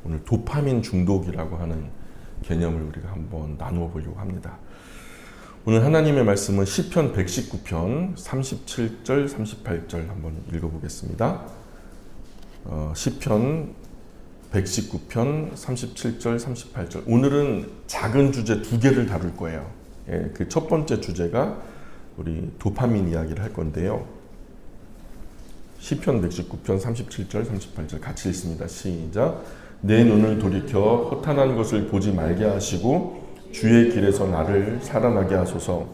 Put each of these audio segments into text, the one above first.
오늘 도파민 중독이라고 하는 개념을 우리가 한번 나누어 보려고 합니다. 오늘 하나님의 말씀은 시편 119편 37절 38절 한번 읽어보겠습니다. 시편 119편 37절 38절. 오늘은 작은 주제 두 개를 다룰 거예요. 그 첫 번째 주제가 우리 도파민 이야기를 할 건데요. 시편 119편 37절 38절 같이 읽습니다. 시작. 내 눈을 돌이켜 허탄한 것을 보지 말게 하시고 주의 길에서 나를 살아나게 하소서.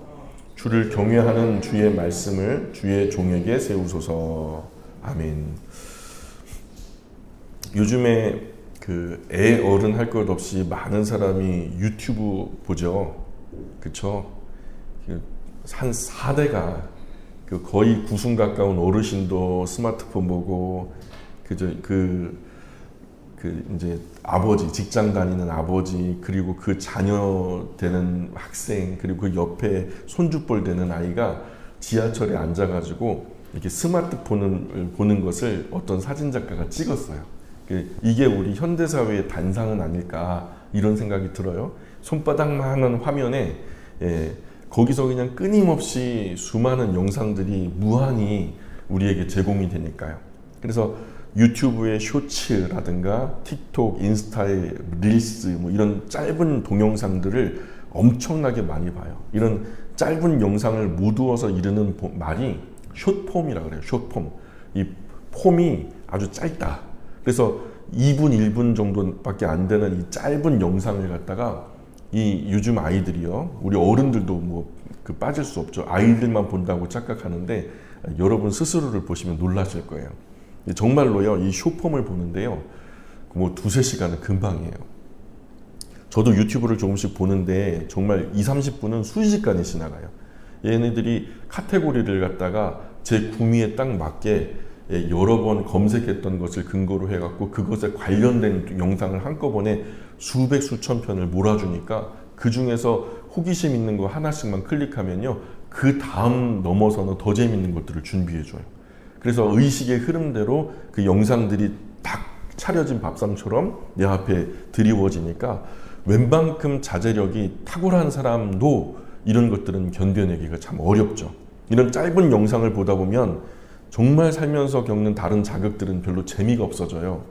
주를 경외하는 주의 말씀을 주의 종에게 세우소서. 아멘. 요즘에 그 애 어른 할 것 없이 많은 사람이 유튜브 보죠. 그쵸? 한 4대가 거의 90 가까운 어르신도 스마트폰 보고 이제 아버지, 직장 다니는 아버지, 그리고 그 자녀 되는 학생, 그리고 그 옆에 손주뻘 되는 아이가 지하철에 앉아가지고 이렇게 스마트폰을 보는 것을 어떤 사진작가가 찍었어요. 이게 우리 현대사회의 단상은 아닐까 이런 생각이 들어요. 손바닥만한 화면에 거기서 그냥 끊임없이 수많은 영상들이 무한히 우리에게 제공이 되니까요. 그래서 유튜브의 쇼츠라든가 틱톡, 인스타의 릴스 뭐 이런 짧은 동영상들을 엄청나게 많이 봐요. 이런 짧은 영상을 모두어서 이르는 말이 숏폼이라고 그래요. 숏폼. 이 폼이 아주 짧다. 그래서 2분, 1분 정도밖에 안 되는 이 짧은 영상을 갖다가 이 요즘 아이들이요. 우리 어른들도 빠질 수 없죠. 아이들만 본다고 착각하는데 여러분 스스로를 보시면 놀라실 거예요. 정말로요, 이 숏폼을 보는데요, 두세 시간은 금방이에요. 저도 유튜브를 조금씩 보는데 정말 20-30분은 순식간에 지나가요. 얘네들이 카테고리를 갖다가 제 구미에 딱 맞게 여러 번 검색했던 것을 근거로 해갖고 그것에 관련된 영상을 한꺼번에 수백 수천 편을 몰아주니까 그 중에서 호기심 있는 거 하나씩만 클릭하면요, 그 다음 넘어서는 더 재밌는 것들을 준비해줘요. 그래서 의식의 흐름대로 그 영상들이 딱 차려진 밥상처럼 내 앞에 드리워지니까 웬만큼 자제력이 탁월한 사람도 이런 것들은 견뎌내기가 참 어렵죠. 이런 짧은 영상을 보다 보면 정말 살면서 겪는 다른 자극들은 별로 재미가 없어져요.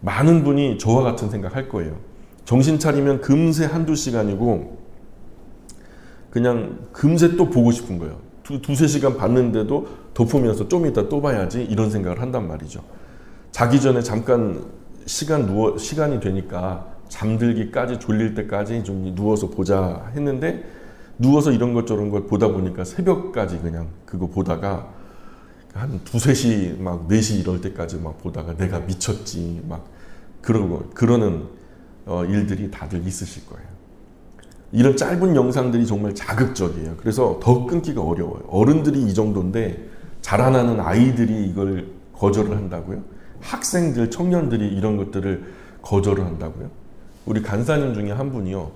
많은 분이 저와 같은 생각 할 거예요. 정신 차리면 금세 한두 시간이고 그냥 금세 또 보고 싶은 거예요. 두세 시간 봤는데도 덮으면서 좀 이따 또 봐야지 이런 생각을 한단 말이죠. 자기 전에 잠깐 시간이 되니까 잠들기까지, 졸릴 때까지 좀 누워서 보자 했는데 누워서 이런 것 저런 것 보다 보니까 새벽까지 그냥 그거 보다가 한 두세 시, 4시 이럴 때까지 보다가 내가 미쳤지 그러는 일들이 다들 있으실 거예요. 이런 짧은 영상들이 정말 자극적이에요. 그래서 더 끊기가 어려워요. 어른들이 이 정도인데 자라나는 아이들이 이걸 거절을 한다고요? 학생들, 청년들이 이런 것들을 거절을 한다고요? 우리 간사님 중에 한 분이요,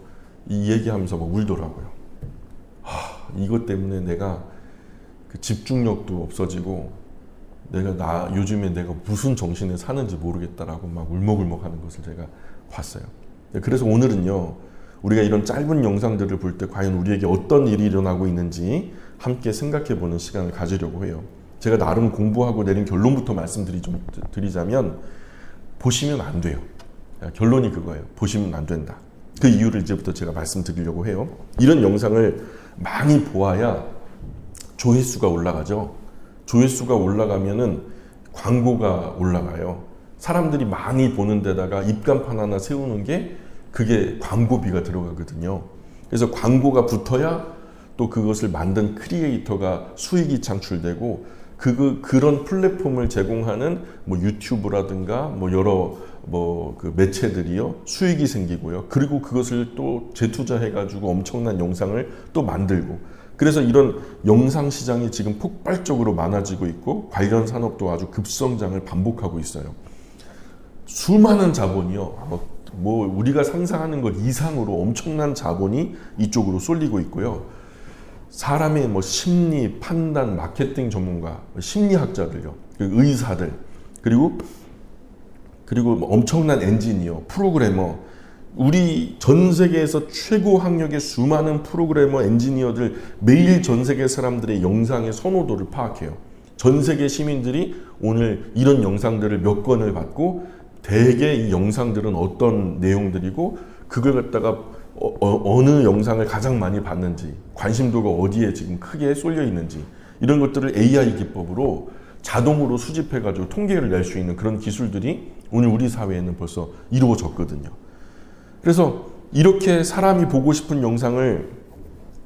이 얘기하면서 울더라고요. 이것 때문에 내가 그 집중력도 없어지고 요즘에 내가 무슨 정신에 사는지 모르겠다라고 울먹울먹 하는 것을 제가 봤어요. 그래서 오늘은요, 우리가 이런 짧은 영상들을 볼 때 과연 우리에게 어떤 일이 일어나고 있는지 함께 생각해 보는 시간을 가지려고 해요. 제가 나름 공부하고 내린 결론부터 말씀드리자면 보시면 안 돼요. 결론이 그거예요. 보시면 안 된다. 그 이유를 이제부터 제가 말씀드리려고 해요. 이런 영상을 많이 보아야 조회수가 올라가죠. 조회수가 올라가면은 광고가 올라가요. 사람들이 많이 보는 데다가 입간판 하나 세우는 게 그게 광고비가 들어가거든요. 그래서 광고가 붙어야 또 그것을 만든 크리에이터가 수익이 창출되고 그런 플랫폼을 제공하는 유튜브라든가 여러 그 매체들이요, 수익이 생기고요. 그리고 그것을 또 재투자해가지고 엄청난 영상을 또 만들고, 그래서 이런 영상 시장이 지금 폭발적으로 많아지고 있고 관련 산업도 아주 급성장을 반복하고 있어요. 수많은 자본이요, 우리가 상상하는 것 이상으로 엄청난 자본이 이쪽으로 쏠리고 있고요. 사람의 심리, 판단, 마케팅 전문가, 심리학자들요, 의사들, 그리고 그리고 엄청난 엔지니어, 프로그래머, 우리 전 세계에서 최고 학력의 수많은 프로그래머, 엔지니어들 매일 전 세계 사람들의 영상의 선호도를 파악해요. 전 세계 시민들이 오늘 이런 영상들을 몇 건을 받고 대개 이 영상들은 어떤 내용들이고 그걸 갖다가 어느 영상을 가장 많이 봤는지, 관심도가 어디에 지금 크게 쏠려 있는지, 이런 것들을 AI 기법으로 자동으로 수집해가지고 통계를 낼 수 있는 그런 기술들이 오늘 우리 사회에는 벌써 이루어졌거든요. 그래서 이렇게 사람이 보고 싶은 영상을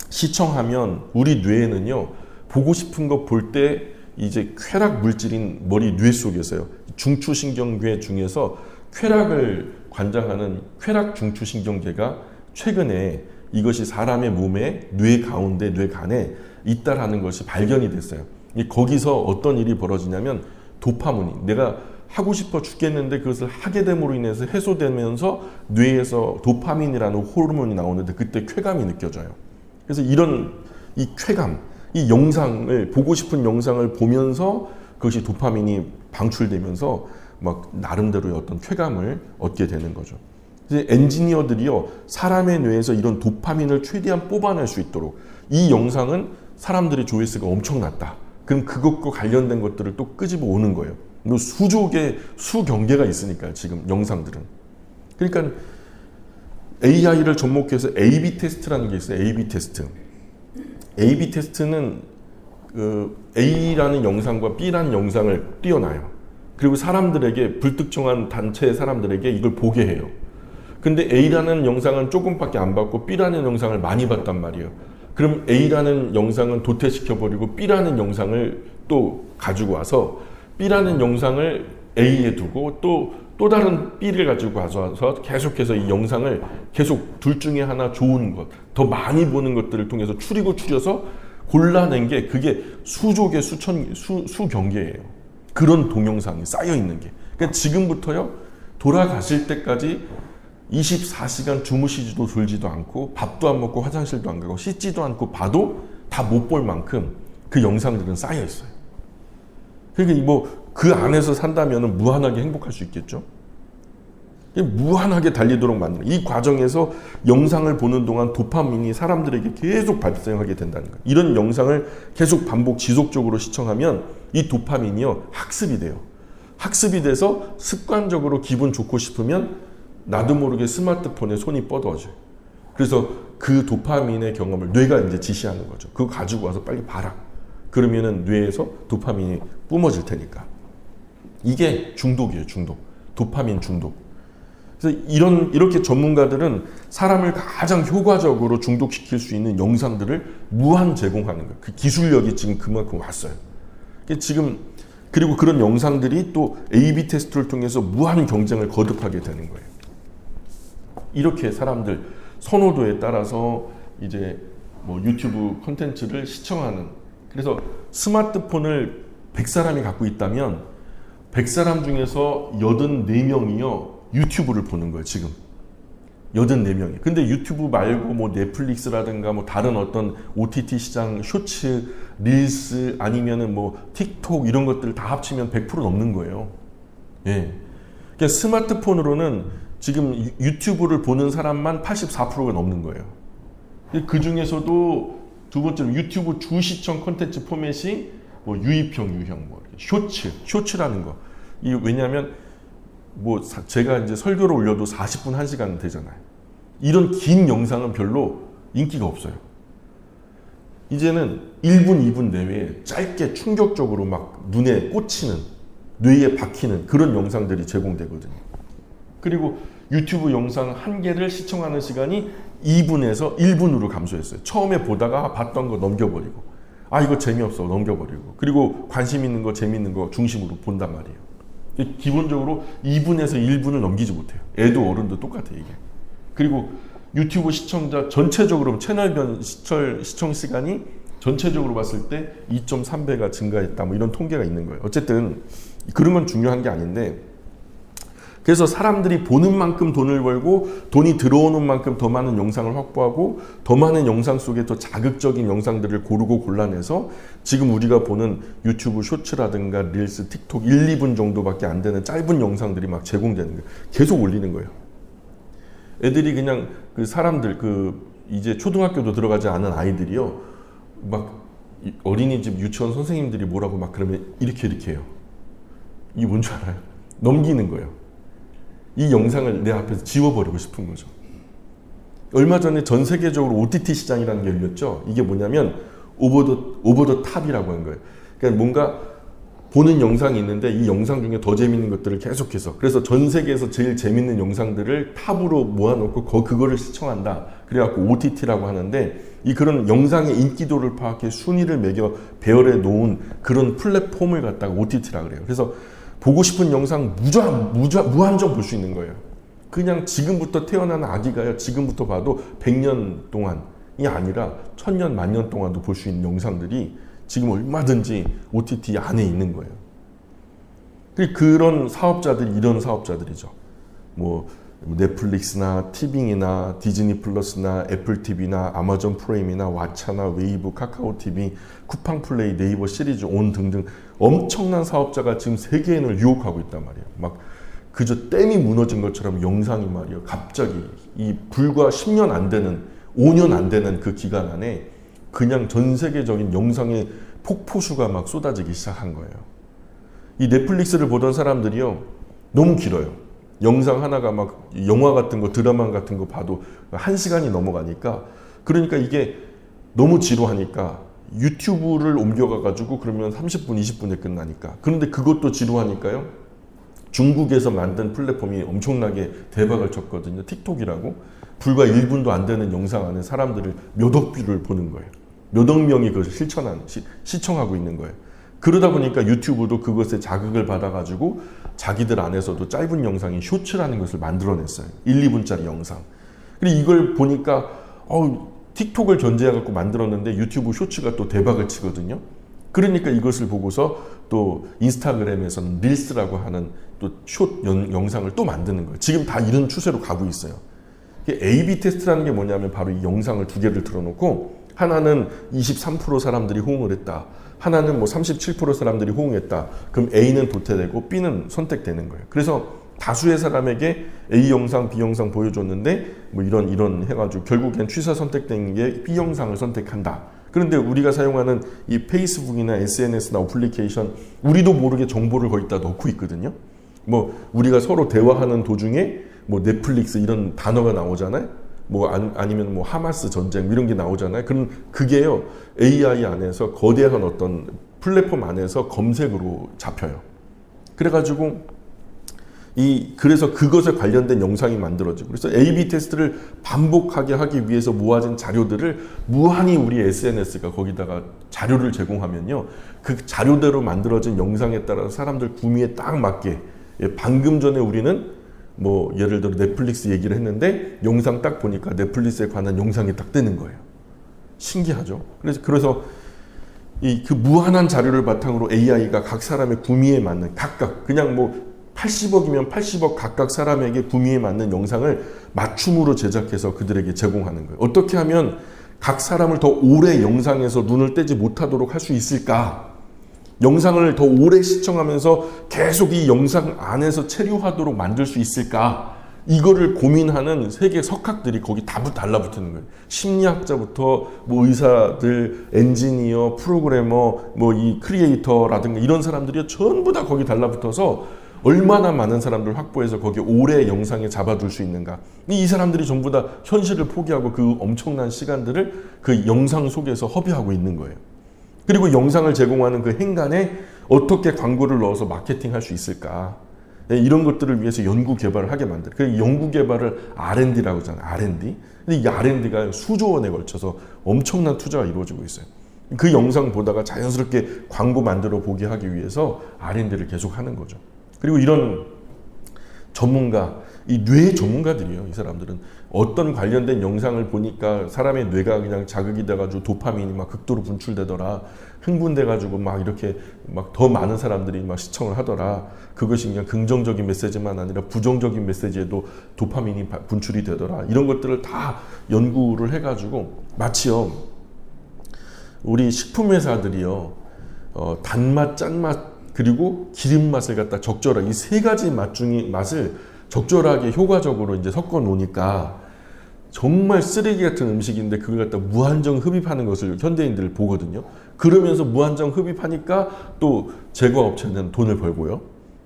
시청하면 우리 뇌에는요, 보고 싶은 거 볼 때 이제 쾌락 물질인 머리 뇌 속에서요, 중추신경계 중에서 쾌락을 관장하는 쾌락 중추신경계가 최근에 이것이 사람의 몸에 뇌 가운데, 뇌간에 있다라는 것이 발견이 됐어요. 거기서 어떤 일이 벌어지냐면 도파민이, 내가 하고 싶어 죽겠는데 그것을 하게 됨으로 인해서 해소되면서 뇌에서 도파민이라는 호르몬이 나오는데 그때 쾌감이 느껴져요. 그래서 이런 이 쾌감, 이 영상을, 보고 싶은 영상을 보면서 그것이 도파민이 방출되면서 막 나름대로의 어떤 쾌감을 얻게 되는 거죠. 이제 엔지니어들이요, 사람의 뇌에서 이런 도파민을 최대한 뽑아낼 수 있도록, 이 영상은 사람들의 조회수가 엄청났다, 그럼 그것과 관련된 것들을 또 끄집어 오는 거예요. 뭐 수조 개, 수경계가 있으니까요, 지금 영상들은. 그러니까 AI를 접목해서 A/B 테스트라는 게 있어요. A/B 테스트. A/B 테스트는 A라는 영상과 B라는 영상을 띄워놔요. 그리고 사람들에게, 불특정한 단체의 사람들에게 이걸 보게 해요. 근데 A라는 영상은 조금밖에 안 봤고 B라는 영상을 많이 봤단 말이에요. 그럼 A라는 영상은 도태시켜버리고 B라는 영상을 또 가지고 와서 B라는 영상을 A에 두고 또 다른 B를 가지고 와서 계속해서 이 영상을 계속 둘 중에 하나 좋은 것, 더 많이 보는 것들을 통해서 추려서 골라낸 게, 그게 수조 개, 수경계예요. 그런 동영상이 쌓여 있는 게. 그러니까 지금부터요, 돌아가실 때까지 24시간 주무시지도 졸지도 않고 밥도 안 먹고 화장실도 안 가고 씻지도 않고 봐도 다 못 볼 만큼 그 영상들은 쌓여 있어요. 그러니까 뭐 그 안에서 산다면 무한하게 행복할 수 있겠죠. 무한하게 달리도록 만드는, 이 과정에서 영상을 보는 동안 도파민이 사람들에게 계속 발생하게 된다는 거예요. 이런 영상을 계속 반복 지속적으로 시청하면 이 도파민이요, 학습이 돼요. 학습이 돼서 습관적으로 기분 좋고 싶으면 나도 모르게 스마트폰에 손이 뻗어져요. 그래서 그 도파민의 경험을 뇌가 이제 지시하는 거죠. 그거 가지고 와서 빨리 봐라. 그러면은 뇌에서 도파민이 뿜어질 테니까. 이게 중독이에요, 중독. 도파민 중독. 그래서 이렇게 전문가들은 사람을 가장 효과적으로 중독시킬 수 있는 영상들을 무한 제공하는 거예요. 그 기술력이 지금 그만큼 왔어요. 지금, 그리고 그런 영상들이 또 A/B 테스트를 통해서 무한 경쟁을 거듭하게 되는 거예요. 이렇게 사람들 선호도에 따라서 이제 뭐 유튜브 콘텐츠를 시청하는, 그래서 스마트폰을 100사람이 갖고 있다면 100사람 중에서 84명이요 유튜브를 보는 거예요, 지금. 84명이. 근데 유튜브 말고 뭐 넷플릭스라든가 뭐 다른 어떤 OTT 시장, 쇼츠, 릴스, 아니면은 뭐 틱톡, 이런 것들을 다 합치면 100% 넘는 거예요. 예. 그러니까 스마트폰으로는 지금 유튜브를 보는 사람만 84%가 넘는 거예요. 그 중에서도 두 번째로 유튜브 주시청 콘텐츠 포맷이 뭐 유입형, 유형, 뭐 쇼츠라는 거. 왜냐하면 뭐 제가 이제 설교를 올려도 40분, 1시간 되잖아요. 이런 긴 영상은 별로 인기가 없어요. 이제는 1분, 2분 내외에 짧게 충격적으로 막 눈에 꽂히는, 뇌에 박히는 그런 영상들이 제공되거든요. 그리고 유튜브 영상 한 개를 시청하는 시간이 2분에서 1분으로 감소했어요. 처음에 보다가 봤던 거 넘겨버리고, 아 이거 재미없어 넘겨버리고, 그리고 관심 있는 거, 재미있는 거 중심으로 본단 말이에요. 기본적으로 2분에서 1분을 넘기지 못해요. 애도 어른도 똑같아요, 이게. 그리고 유튜브 시청자 전체적으로 채널별 시청 시간이 전체적으로 봤을 때 2.3배가 증가했다, 뭐 이런 통계가 있는 거예요. 어쨌든 그런 건 중요한 게 아닌데, 그래서 사람들이 보는 만큼 돈을 벌고 돈이 들어오는 만큼 더 많은 영상을 확보하고 더 많은 영상 속에 더 자극적인 영상들을 고르고 골라내서 지금 우리가 보는 유튜브 쇼츠라든가 릴스, 틱톡 1, 2분 정도밖에 안 되는 짧은 영상들이 막 제공되는 거예요. 계속 올리는 거예요. 애들이 그냥 그 사람들 이제 초등학교도 들어가지 않은 아이들이요. 막 어린이집 유치원 선생님들이 뭐라고 막 그러면 이렇게 해요. 이게 뭔 줄 알아요? 넘기는 거예요. 이 영상을 내 앞에서 지워버리고 싶은 거죠. 얼마 전에 전 세계적으로 OTT 시장이라는 게 열렸죠. 이게 뭐냐면 오버 더 탑이라고 한 거예요. 그러니까 뭔가 보는 영상이 있는데 이 영상 중에 더 재밌는 것들을 계속해서, 그래서 전 세계에서 제일 재밌는 영상들을 탑으로 모아놓고 그거를 시청한다. 그래갖고 OTT라고 하는데, 그런 영상의 인기도를 파악해 순위를 매겨 배열해 놓은 그런 플랫폼을 갖다가 OTT라고 그래요. 그래서 보고 싶은 영상 무한정 볼 수 있는 거예요. 그냥 지금부터 태어난 아기가요, 지금부터 봐도 100년 동안이 아니라 1000년, 만년 동안도 볼 수 있는 영상들이 지금 얼마든지 OTT 안에 있는 거예요. 그런 사업자들이 이런 사업자들이죠. 뭐 넷플릭스나 티빙이나 디즈니 플러스나 애플 TV나 아마존 프라임이나 왓챠나 웨이브, 카카오 TV, 쿠팡 플레이, 네이버 시리즈 온 등등 엄청난 사업자가 지금 세계인을 유혹하고 있단 말이에요. 막 그저 댐이 무너진 것처럼 영상이 말이에요. 갑자기 이 불과 10년 안 되는, 5년 안 되는 그 기간 안에 그냥 전 세계적인 영상의 폭포수가 막 쏟아지기 시작한 거예요. 이 넷플릭스를 보던 사람들이요, 너무 길어요. 영상 하나가 막 영화 같은 거, 드라마 같은 거 봐도 1시간이 넘어가니까, 그러니까 이게 너무 지루하니까 유튜브를 옮겨가가지고 그러면 30분, 20분에 끝나니까. 그런데 그것도 지루하니까요, 중국에서 만든 플랫폼이 엄청나게 대박을 쳤거든요. 틱톡이라고. 불과 1분도 안 되는 영상 안에 사람들을 몇 억 뷰를 보는 거예요. 몇 억 명이 그것을 시청하고 있는 거예요. 그러다 보니까 유튜브도 그것에 자극을 받아가지고 자기들 안에서도 짧은 영상인 쇼츠라는 것을 만들어냈어요. 1, 2분짜리 영상. 그리고 이걸 보니까 틱톡을 견제해갖고 만들었는데 유튜브 쇼츠가 또 대박을 치거든요. 그러니까 이것을 보고서 또 인스타그램에서는 릴스라고 하는 또 숏 영상을 또 만드는 거예요. 지금 다 이런 추세로 가고 있어요. A/B 테스트라는 게 뭐냐면 바로 이 영상을 두 개를 틀어놓고 하나는 23% 사람들이 호응을 했다. 하나는 뭐 37% 사람들이 호응했다. 그럼 A는 도태되고 B는 선택되는 거예요. 그래서 다수의 사람에게 A 영상, B 영상 보여줬는데 뭐 이런 해가지고 결국엔 취사 선택된 게 B 영상을 선택한다. 그런데 우리가 사용하는 이 페이스북이나 SNS나 어플리케이션, 우리도 모르게 정보를 거기다 넣고 있거든요. 뭐 우리가 서로 대화하는 도중에 뭐 넷플릭스 이런 단어가 나오잖아요. 뭐 아니면 뭐 하마스 전쟁 이런 게 나오잖아요. 그럼 그게요, AI 안에서 거대한 어떤 플랫폼 안에서 검색으로 잡혀요. 그래가지고 그래서 그것에 관련된 영상이 만들어지고, 그래서 A/B 테스트를 반복하게 하기 위해서 모아진 자료들을 무한히 우리 SNS가 거기다가 자료를 제공하면요, 그 자료대로 만들어진 영상에 따라서 사람들 구미에 딱 맞게, 방금 전에 우리는 뭐 예를 들어 넷플릭스 얘기를 했는데 영상 딱 보니까 넷플릭스에 관한 영상이 딱 뜨는 거예요. 신기하죠? 그래서 그 무한한 자료를 바탕으로 AI가 각 사람의 구미에 맞는, 각각 그냥 뭐 80억이면 80억 각각 사람에게 구미에 맞는 영상을 맞춤으로 제작해서 그들에게 제공하는 거예요. 어떻게 하면 각 사람을 더 오래 영상에서 눈을 떼지 못하도록 할 수 있을까? 영상을 더 오래 시청하면서 계속 이 영상 안에서 체류하도록 만들 수 있을까? 이거를 고민하는 세계 석학들이 거기 다 달라붙는 거예요. 심리학자부터 뭐 의사들, 엔지니어, 프로그래머, 뭐 이 크리에이터라든가 이런 사람들이 전부 다 거기 달라붙어서 얼마나 많은 사람들 확보해서 거기 오래 영상에 잡아둘 수 있는가. 이 사람들이 전부 다 현실을 포기하고 그 엄청난 시간들을 그 영상 속에서 허비하고 있는 거예요. 그리고 영상을 제공하는 그 행간에 어떻게 광고를 넣어서 마케팅할 수 있을까. 이런 것들을 위해서 연구 개발을 하게 만들어요. 그 연구 개발을 R&D라고 하잖아요. R&D. 근데 이 R&D가 수조 원에 걸쳐서 엄청난 투자가 이루어지고 있어요. 그 영상 보다가 자연스럽게 광고 만들어 보게 하기 위해서 R&D를 계속 하는 거죠. 그리고 이런 전문가, 이 뇌 전문가들이에요. 이 사람들은 어떤 관련된 영상을 보니까 사람의 뇌가 그냥 자극이 돼가지고 도파민이 막 극도로 분출되더라. 흥분돼가지고 막 이렇게 막 더 많은 사람들이 막 시청을 하더라. 그것이 그냥 긍정적인 메시지만 아니라 부정적인 메시지에도 도파민이 분출이 되더라. 이런 것들을 다 연구를 해가지고 마치요. 우리 식품회사들이요. 단맛, 짠맛, 그리고 기름맛을 갖다 적절하게 이 세 가지 맛을 적절하게 효과적으로 이제 섞어 놓으니까 정말 쓰레기 같은 음식인데 그걸 갖다 무한정 흡입하는 것을 현대인들 보거든요. 그러면서 무한정 흡입하니까 또 제과업체는 돈을 벌고요.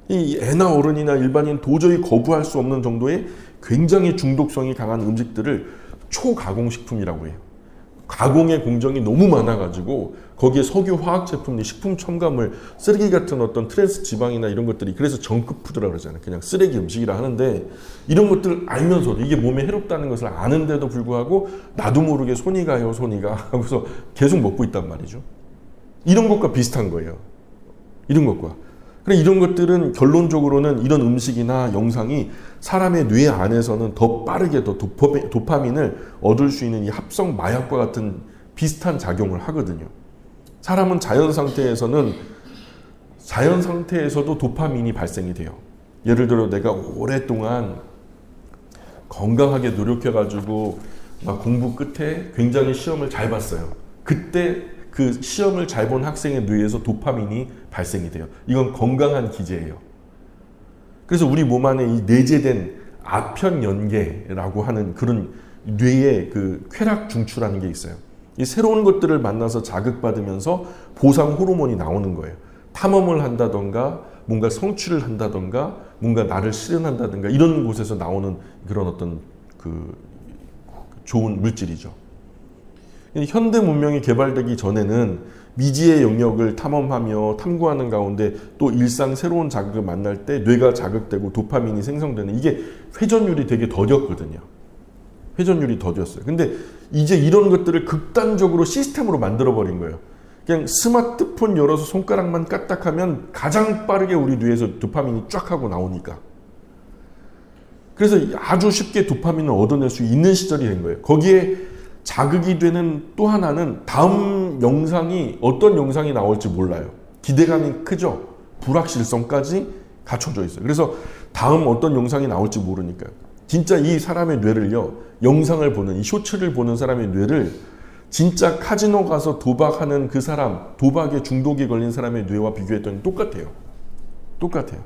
이 애나 어른이나 일반인 도저히 거부할 수 없는 정도의 굉장히 중독성이 강한 음식들을 초가공식품이라고 해요. 가공의 공정이 너무 많아가지고 거기에 석유, 화학 제품, 식품 첨가물, 쓰레기 같은 어떤 트랜스 지방이나 이런 것들이 그래서 정크푸드라고 그러잖아요. 그냥 쓰레기 음식이라 하는데 이런 것들을 알면서도 이게 몸에 해롭다는 것을 아는데도 불구하고 나도 모르게 손이 가요, 손이 가 하고서 계속 먹고 있단 말이죠. 이런 것과 비슷한 거예요. 이런 것과. 그래 이런 것들은 결론적으로는 이런 음식이나 영상이 사람의 뇌 안에서는 더 빠르게 더 도파민을 얻을 수 있는 이 합성 마약과 같은 비슷한 작용을 하거든요. 사람은 자연 상태에서도 도파민이 발생이 돼요. 예를 들어 내가 오랫동안 건강하게 노력해가지고 막 공부 끝에 굉장히 시험을 잘 봤어요. 그때 그 시험을 잘 본 학생의 뇌에서 도파민이 발생이 돼요. 이건 건강한 기제예요. 그래서 우리 몸 안에 이 내재된 아편연계라고 하는 그런 뇌의 그 쾌락 중추라는 게 있어요. 이 새로운 것들을 만나서 자극받으면서 보상 호르몬이 나오는 거예요. 탐험을 한다던가 뭔가 성취를 한다던가 뭔가 나를 실현한다던가 이런 곳에서 나오는 그런 어떤 그 좋은 물질이죠. 현대 문명이 개발되기 전에는 미지의 영역을 탐험하며 탐구하는 가운데 또 일상 새로운 자극을 만날 때 뇌가 자극되고 도파민이 생성되는 이게 회전율이 되게 더뎠거든요. 회전율이 더뎠어요. 근데 이제 이런 것들을 극단적으로 시스템으로 만들어버린 거예요. 그냥 스마트폰 열어서 손가락만 까딱하면 가장 빠르게 우리 뇌에서 도파민이 쫙 하고 나오니까. 그래서 아주 쉽게 도파민을 얻어낼 수 있는 시절이 된 거예요. 거기에 자극이 되는 또 하나는 다음 영상이 어떤 영상이 나올지 몰라요. 기대감이 크죠. 불확실성까지 갖춰져 있어요. 그래서 다음 어떤 영상이 나올지 모르니까요. 진짜 이 사람의 뇌를요. 영상을 보는 이 쇼츠를 보는 사람의 뇌를 진짜 카지노 가서 도박하는 그 사람, 도박에 중독이 걸린 사람의 뇌와 비교했더니 똑같아요. 똑같아요.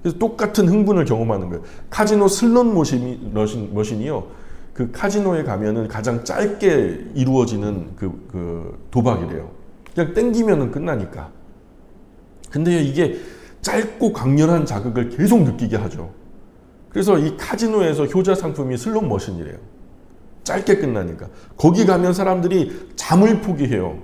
그래서 똑같은 흥분을 경험하는 거예요. 카지노 슬롯 머신이요. 그 카지노에 가면은 가장 짧게 이루어지는 그 도박이래요. 그냥 땡기면은 끝나니까. 근데 이게 짧고 강렬한 자극을 계속 느끼게 하죠. 그래서 이 카지노에서 효자 상품이 슬롯 머신이래요. 짧게 끝나니까. 거기 가면 사람들이 잠을 포기해요.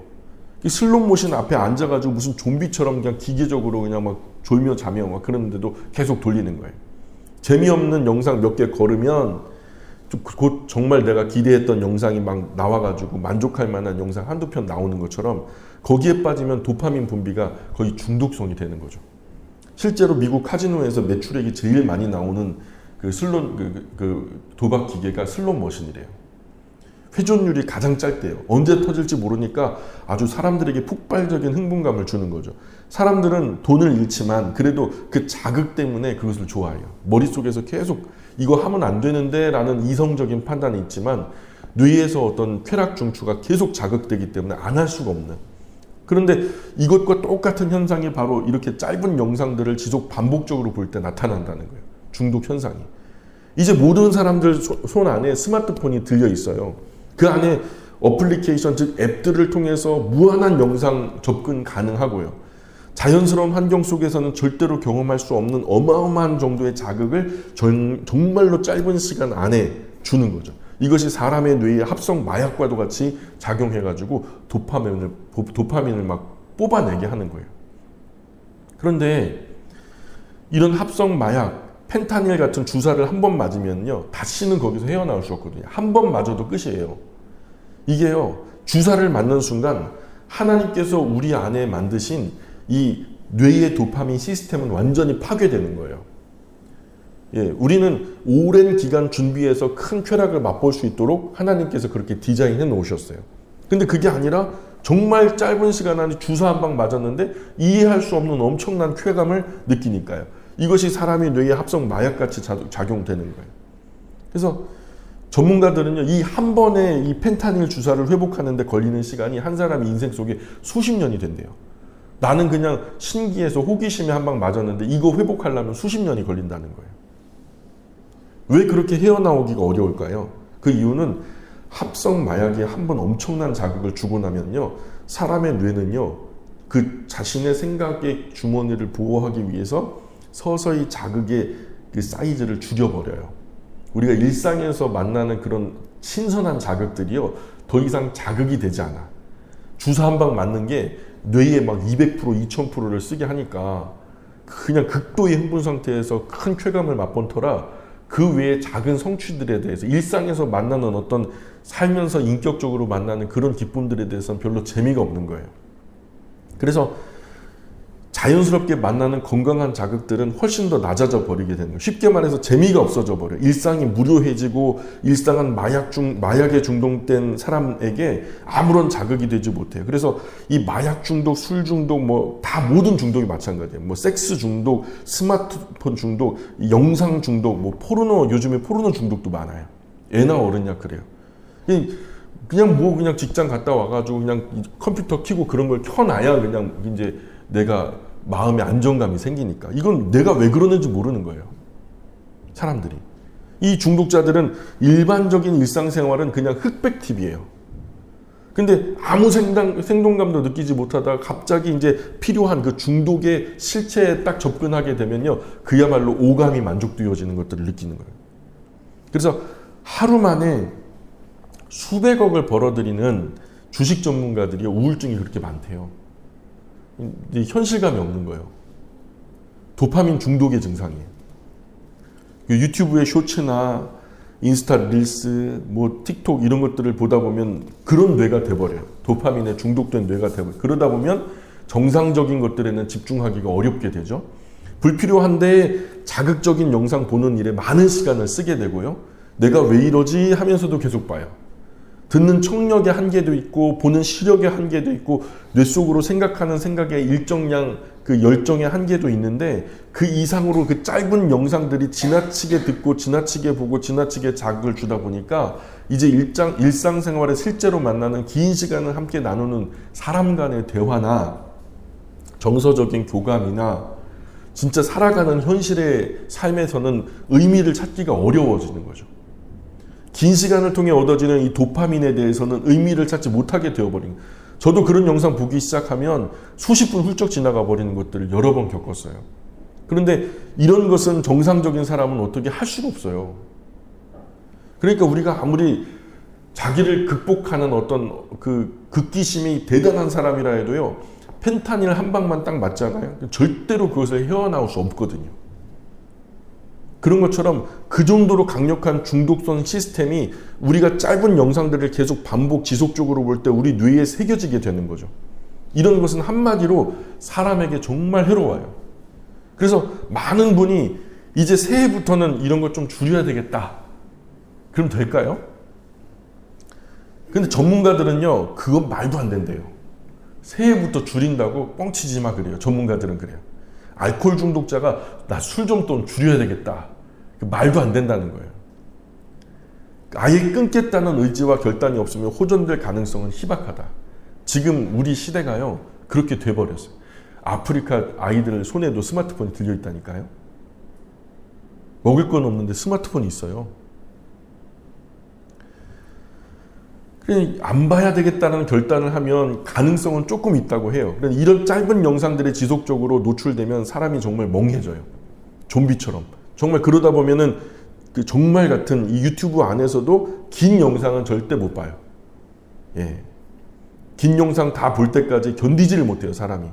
이 슬롯 머신 앞에 앉아가지고 무슨 좀비처럼 그냥 기계적으로 그냥 막 졸며 자며 막 그러는데도 계속 돌리는 거예요. 재미없는 영상 몇 개 걸으면 곧 정말 내가 기대했던 영상이 막 나와가지고 만족할 만한 영상 한두 편 나오는 것처럼 거기에 빠지면 도파민 분비가 거의 중독성이 되는 거죠. 실제로 미국 카지노에서 매출액이 제일 많이 나오는 그 슬롯 그 도박 기계가 슬롯 머신이래요. 회전율이 가장 짧대요. 언제 터질지 모르니까 아주 사람들에게 폭발적인 흥분감을 주는 거죠. 사람들은 돈을 잃지만 그래도 그 자극 때문에 그것을 좋아해요. 머릿속에서 계속 이거 하면 안 되는데 라는 이성적인 판단이 있지만 뇌에서 어떤 쾌락 중추가 계속 자극되기 때문에 안 할 수가 없는. 그런데 이것과 똑같은 현상이 바로 이렇게 짧은 영상들을 지속 반복적으로 볼 때 나타난다는 거예요. 중독 현상이. 이제 모든 사람들 손 안에 스마트폰이 들려 있어요. 그 안에 어플리케이션 즉 앱들을 통해서 무한한 영상 접근 가능하고요. 자연스러운 환경 속에서는 절대로 경험할 수 없는 어마어마한 정도의 자극을 정말로 짧은 시간 안에 주는 거죠. 이것이 사람의 뇌의 합성 마약과도 같이 작용해가지고 도파민을 막 뽑아내게 하는 거예요. 그런데 이런 합성 마약, 펜타닐 같은 주사를 한 번 맞으면요, 다시는 거기서 헤어나올 수 없거든요. 한 번 맞아도 끝이에요. 이게요, 주사를 맞는 순간 하나님께서 우리 안에 만드신 이 뇌의 도파민 시스템은 완전히 파괴되는 거예요. 예, 우리는 오랜 기간 준비해서 큰 쾌락을 맛볼 수 있도록 하나님께서 그렇게 디자인해 놓으셨어요. 근데 그게 아니라 정말 짧은 시간 안에 주사 한 방 맞았는데 이해할 수 없는 엄청난 쾌감을 느끼니까요. 이것이 사람의 뇌에 합성 마약같이 작용되는 거예요. 그래서 전문가들은요, 이 한 번의 이 펜타닐 주사를 회복하는 데 걸리는 시간이 한 사람의 인생 속에 수십 년이 된대요. 나는 그냥 신기해서 호기심에 한 방 맞았는데 이거 회복하려면 수십 년이 걸린다는 거예요. 왜 그렇게 헤어나오기가 어려울까요? 그 이유는 합성 마약에 한 번 엄청난 자극을 주고 나면요, 사람의 뇌는요, 그 자신의 생각의 주머니를 보호하기 위해서 서서히 자극의 그 사이즈를 줄여버려요. 우리가 일상에서 만나는 그런 신선한 자극들이요, 더 이상 자극이 되지 않아. 주사 한 방 맞는 게 뇌에 막 200%, 2000%를 쓰게 하니까 그냥 극도의 흥분 상태에서 큰 쾌감을 맛본 터라 그 외에 작은 성취들에 대해서 일상에서 만나는 어떤 살면서 인격적으로 만나는 그런 기쁨들에 대해서는 별로 재미가 없는 거예요. 그래서 자연스럽게 만나는 건강한 자극들은 훨씬 더 낮아져 버리게 되는 거예요. 쉽게 말해서 재미가 없어져 버려요. 일상이 무료해지고 일상은 마약에 중독된 사람에게 아무런 자극이 되지 못해요. 그래서 이 마약 중독, 술 중독, 뭐 다 모든 중독이 마찬가지예요. 뭐 섹스 중독, 스마트폰 중독, 영상 중독, 뭐 포르노, 요즘에 포르노 중독도 많아요. 애나 어른이나 그래요. 그냥 직장 갔다 와가지고 그냥 컴퓨터 켜고 그런 걸 켜놔야 그냥 이제 내가 마음의 안정감이 생기니까. 이건 내가 왜 그러는지 모르는 거예요, 사람들이. 이 중독자들은 일반적인 일상생활은 그냥 흑백 TV예요. 근데 아무 생동감도 느끼지 못하다가 갑자기 이제 필요한 그 중독의 실체에 딱 접근하게 되면요, 그야말로 오감이 만족되어지는 것들을 느끼는 거예요. 그래서 하루 만에 수백억을 벌어들이는 주식 전문가들이 우울증이 그렇게 많대요. 현실감이 없는 거예요. 도파민 중독의 증상이에요. 유튜브의 쇼츠나 인스타 릴스, 뭐 틱톡 이런 것들을 보다 보면 그런 뇌가 돼버려요. 도파민에 중독된 뇌가 돼버려요. 그러다 보면 정상적인 것들에는 집중하기가 어렵게 되죠. 불필요한데 자극적인 영상 보는 일에 많은 시간을 쓰게 되고요. 내가 왜 이러지 하면서도 계속 봐요. 듣는 청력의 한계도 있고 보는 시력의 한계도 있고 뇌 속으로 생각하는 생각의 일정량 그 열정의 한계도 있는데 그 이상으로 그 짧은 영상들이 지나치게 듣고 지나치게 보고 지나치게 자극을 주다 보니까 이제 일상생활에 실제로 만나는 긴 시간을 함께 나누는 사람 간의 대화나 정서적인 교감이나 진짜 살아가는 현실의 삶에서는 의미를 찾기가 어려워지는 거죠. 긴 시간을 통해 얻어지는 이 도파민에 대해서는 의미를 찾지 못하게 되어버린 거예요. 저도 그런 영상 보기 시작하면 수십 분 훌쩍 지나가 버리는 것들을 여러 번 겪었어요. 그런데 이런 것은 정상적인 사람은 어떻게 할 수가 없어요. 그러니까 우리가 아무리 자기를 극복하는 어떤 그 극기심이 대단한 사람이라 해도요, 펜타닐 한 방만 딱 맞잖아요. 절대로 그것을 헤어나올 수 없거든요. 그런 것처럼 그 정도로 강력한 중독성 시스템이 우리가 짧은 영상들을 계속 반복 지속적으로 볼 때 우리 뇌에 새겨지게 되는 거죠. 이런 것은 한마디로 사람에게 정말 해로워요. 그래서 많은 분이 이제 새해부터는 이런 것 좀 줄여야 되겠다. 그럼 될까요? 근데 전문가들은요, 그건 말도 안 된대요. 새해부터 줄인다고 뻥치지 마 그래요. 전문가들은 그래요. 알코올 중독자가 나 술 좀 또 줄여야 되겠다. 말도 안 된다는 거예요. 아예 끊겠다는 의지와 결단이 없으면 호전될 가능성은 희박하다. 지금 우리 시대가요, 그렇게 돼버렸어요. 아프리카 아이들 손에도 스마트폰이 들려있다니까요. 먹을 건 없는데 스마트폰이 있어요. 안 봐야 되겠다는 결단을 하면 가능성은 조금 있다고 해요. 이런 짧은 영상들에 지속적으로 노출되면 사람이 정말 멍해져요. 좀비처럼. 정말 그러다 보면은 그 정말 같은 이 유튜브 안에서도 긴 영상은 절대 못 봐요. 예. 긴 영상 다 볼 때까지 견디지를 못해요, 사람이.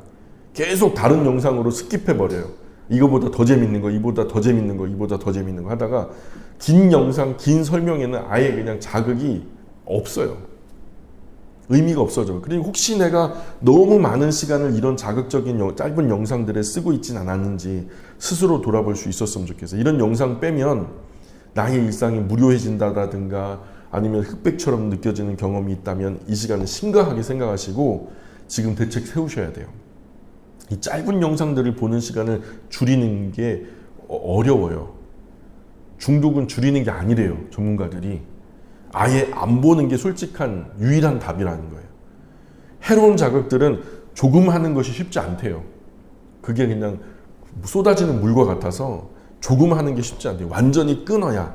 계속 다른 영상으로 스킵해 버려요. 이거보다 더 재밌는 거, 이보다 더 재밌는 거, 이보다 더 재밌는 거 하다가 긴 영상, 긴 설명에는 아예 그냥 자극이 없어요. 의미가 없어져. 그리고 혹시 내가 너무 많은 시간을 이런 자극적인 짧은 영상들에 쓰고 있진 않았는지 스스로 돌아볼 수 있었으면 좋겠어요. 이런 영상 빼면 나의 일상이 무료해진다든가 아니면 흑백처럼 느껴지는 경험이 있다면 이 시간을 심각하게 생각하시고 지금 대책 세우셔야 돼요. 이 짧은 영상들을 보는 시간을 줄이는 게 어려워요. 중독은 줄이는 게 아니래요, 전문가들이. 아예 안 보는 게 솔직한 유일한 답이라는 거예요. 해로운 자극들은 조금 하는 것이 쉽지 않대요. 그게 그냥 쏟아지는 물과 같아서 조금 하는 게 쉽지 않대요. 완전히 끊어야,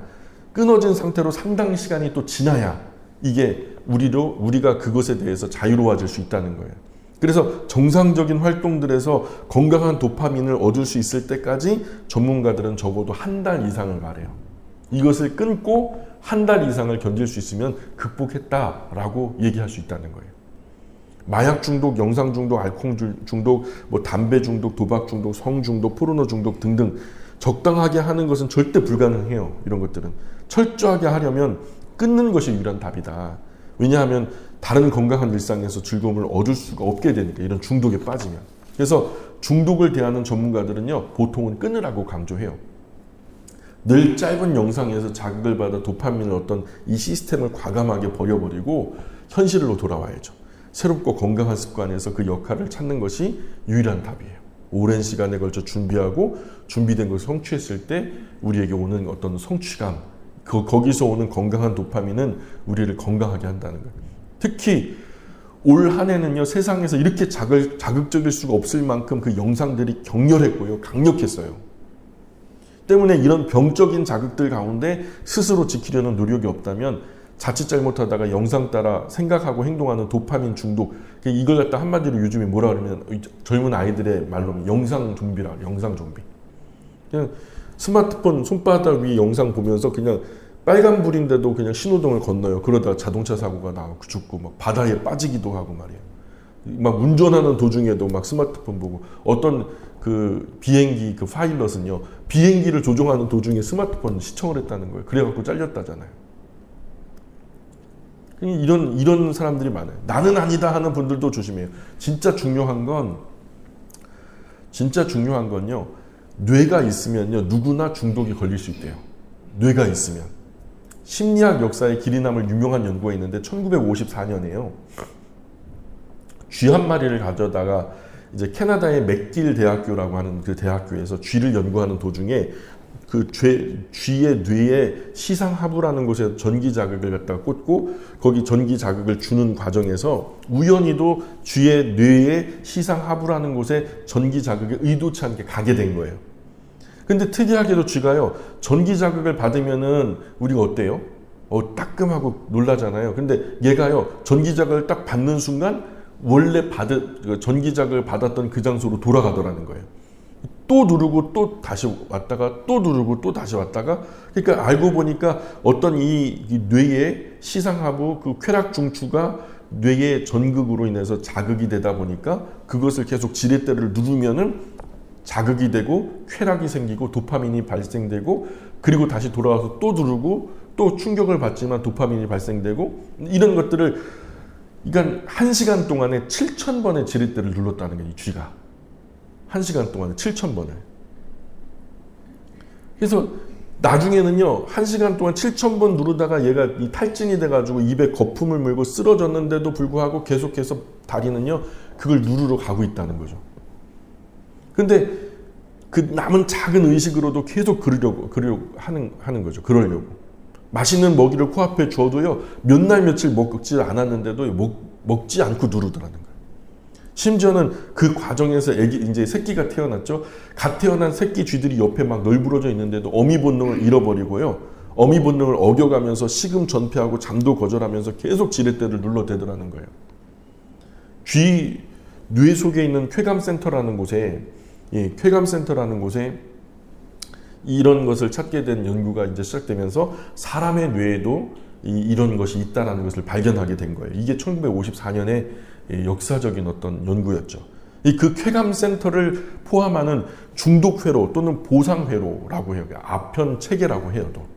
끊어진 상태로 상당 시간이 또 지나야 이게 우리가 그것에 대해서 자유로워질 수 있다는 거예요. 그래서 정상적인 활동들에서 건강한 도파민을 얻을 수 있을 때까지 전문가들은 적어도 한 달 이상을 말해요. 이것을 끊고 한 달 이상을 견딜 수 있으면 극복했다라고 얘기할 수 있다는 거예요. 마약 중독, 영상 중독, 알코올 중독, 담배 중독, 도박 중독, 성 중독, 포르노 중독 등등 적당하게 하는 것은 절대 불가능해요. 이런 것들은 철저하게 하려면 끊는 것이 유일한 답이다. 왜냐하면 다른 건강한 일상에서 즐거움을 얻을 수가 없게 되니까, 이런 중독에 빠지면. 그래서 중독을 대하는 전문가들은요, 보통은 끊으라고 강조해요. 늘 짧은 영상에서 자극을 받아 도파민을 얻던 이 시스템을 과감하게 버려버리고 현실로 돌아와야죠. 새롭고 건강한 습관에서 그 역할을 찾는 것이 유일한 답이에요. 오랜 시간에 걸쳐 준비하고 준비된 것을 성취했을 때 우리에게 오는 어떤 성취감, 거기서 오는 건강한 도파민은 우리를 건강하게 한다는 거예요. 특히 올 한 해는요, 세상에서 이렇게 자극적일 수가 없을 만큼 그 영상들이 격렬했고요, 강력했어요. 때문에 이런 병적인 자극들 가운데 스스로 지키려는 노력이 없다면 자칫 잘못하다가 영상 따라 생각하고 행동하는 도파민 중독, 이걸 갖다 한마디로 요즘에 뭐라 그러면 젊은 아이들의 말로는 영상 좀비라, 영상 좀비. 그냥 스마트폰 손바닥 위 영상 보면서 그냥 빨간불인데도 그냥 신호등을 건너요. 그러다가 자동차 사고가 나고 죽고 막 바다에 빠지기도 하고 말이에요. 막 운전하는 도중에도 막 스마트폰 보고, 어떤 그 비행기 그 파일럿은요, 비행기를 조종하는 도중에 스마트폰 시청을 했다는 거예요. 그래갖고 잘렸다잖아요. 이런 사람들이 많아요. 나는 아니다 하는 분들도 조심해요. 진짜 중요한 건요, 뇌가 있으면요, 누구나 중독이 걸릴 수 있대요. 뇌가 있으면. 심리학 역사에 길이 남을 유명한 연구가 있는데 1954년에요. 쥐 한 마리를 가져다가 이제 캐나다의 맥길 대학교라고 하는 그 대학교에서 쥐를 연구하는 도중에 그 쥐의 뇌에 시상하부라는 곳에 전기 자극을 갖다가 꽂고 거기 전기 자극을 주는 과정에서 우연히도 쥐의 뇌에 시상하부라는 곳에 전기 자극이 의도치 않게 가게 된 거예요. 근데 특이하게도 쥐가요, 전기 자극을 받으면은 우리가 어때요? 따끔하고 놀라잖아요. 근데 얘가요, 전기 자극을 딱 받는 순간 원래 전기 자극을 받았던 그 장소로 돌아가더라는 거예요. 또 누르고 또 다시 왔다가 또 누르고 또 다시 왔다가, 그러니까 알고 보니까 어떤 이 뇌의 시상하부 그 쾌락 중추가 뇌의 전극으로 인해서 자극이 되다 보니까 그것을 계속 지렛대를 누르면은 자극이 되고 쾌락이 생기고 도파민이 발생되고, 그리고 다시 돌아와서 또 누르고 또 충격을 받지만 도파민이 발생되고, 이런 것들을, 그러니까 1시간 동안에 7,000번의 지렛대를 눌렀다는 거예요, 이 쥐가. 1시간 동안에 7,000번을. 그래서 나중에는요, 1시간 동안 7,000번 누르다가 얘가 이 탈진이 돼가지고 입에 거품을 물고 쓰러졌는데도 불구하고 계속해서 다리는요, 그걸 누르러 가고 있다는 거죠. 근데 그 남은 작은 의식으로도 계속 그러려고 하는 거죠. 그러려고. 맛있는 먹이를 코앞에 주어도요, 몇 날 며칠 먹지 않았는데도 먹지 않고 누르더라는 거예요. 심지어는 그 과정에서 이제 새끼가 태어났죠. 갓 태어난 새끼 쥐들이 옆에 막 널브러져 있는데도 어미 본능을 잃어버리고요, 어미 본능을 어겨가면서 식음 전폐하고 잠도 거절하면서 계속 지렛대를 눌러대더라는 거예요. 쥐 뇌 속에 있는 쾌감센터라는 곳에 이런 것을 찾게 된 연구가 이제 시작되면서 사람의 뇌에도 이런 것이 있다는 것을 발견하게 된 거예요. 이게 1954년에 역사적인 어떤 연구였죠. 그 쾌감센터를 포함하는 중독회로 또는 보상회로라고 해요. 아편 체계라고 해요. 또.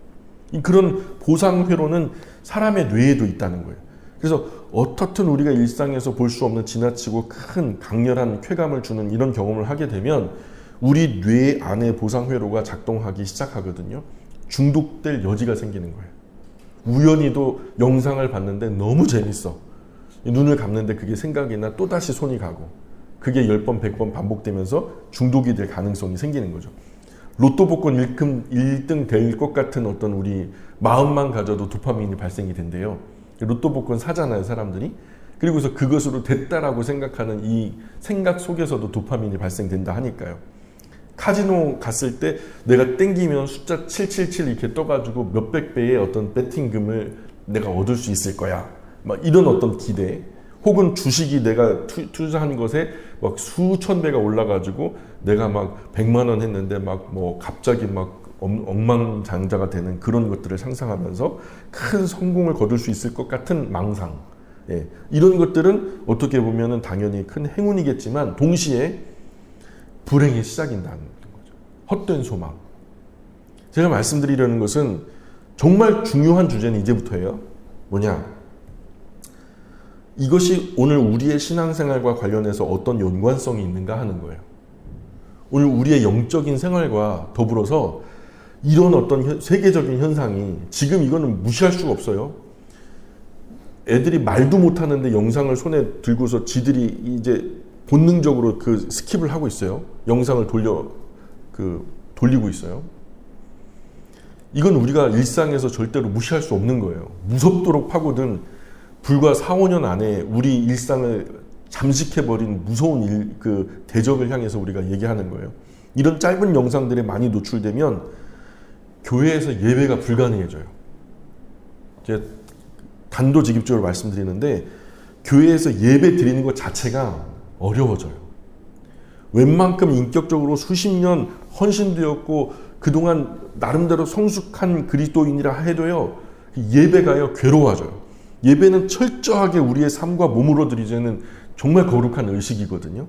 그런 보상회로는 사람의 뇌에도 있다는 거예요. 그래서 어떻든 우리가 일상에서 볼 수 없는 지나치고 큰 강렬한 쾌감을 주는 이런 경험을 하게 되면 우리 뇌 안에 보상회로가 작동하기 시작하거든요. 중독될 여지가 생기는 거예요. 우연히도 영상을 봤는데 너무 재밌어. 눈을 감는데 그게 생각이나 또다시 손이 가고 그게 10번, 100번 반복되면서 중독이 될 가능성이 생기는 거죠. 로또 복권 1등 될 것 같은 어떤 우리 마음만 가져도 도파민이 발생이 된대요. 로또 복권 사잖아요, 사람들이. 그리고서 그것으로 됐다라고 생각하는 이 생각 속에서도 도파민이 발생된다 하니까요. 카지노 갔을 때 내가 땡기면 숫자 777 이렇게 떠가지고 몇백 배의 어떤 베팅금을 내가 얻을 수 있을 거야. 막 이런 어떤 기대. 혹은 주식이 내가 투자한 것에 막 수천 배가 올라가지고 내가 막 100만 원 했는데 막 뭐 갑자기 막 억만장자가 되는 그런 것들을 상상하면서 큰 성공을 거둘 수 있을 것 같은 망상. 예. 이런 것들은 어떻게 보면은 당연히 큰 행운이겠지만 동시에 불행의 시작인다는 거죠. 헛된 소망. 제가 말씀드리려는 것은 정말 중요한 주제는 이제부터예요. 뭐냐? 이것이 오늘 우리의 신앙생활과 관련해서 어떤 연관성이 있는가 하는 거예요. 오늘 우리의 영적인 생활과 더불어서 이런 어떤 세계적인 현상이 지금 이거는 무시할 수가 없어요. 애들이 말도 못하는데 영상을 손에 들고서 지들이 이제 본능적으로 그 스킵을 하고 있어요. 영상을 돌리고 있어요. 이건 우리가 일상에서 절대로 무시할 수 없는 거예요. 무섭도록 파고든 불과 4, 5년 안에 우리 일상을 잠식해버린 무서운 그 대적을 향해서 우리가 얘기하는 거예요. 이런 짧은 영상들에 많이 노출되면 교회에서 예배가 불가능해져요. 제가 단도직입적으로 말씀드리는데 교회에서 예배 드리는 것 자체가 어려워져요. 웬만큼 인격적으로 수십 년 헌신되었고 그동안 나름대로 성숙한 그리스도인이라 해도요. 예배가요 괴로워져요. 예배는 철저하게 우리의 삶과 몸으로 드리자는 정말 거룩한 의식이거든요.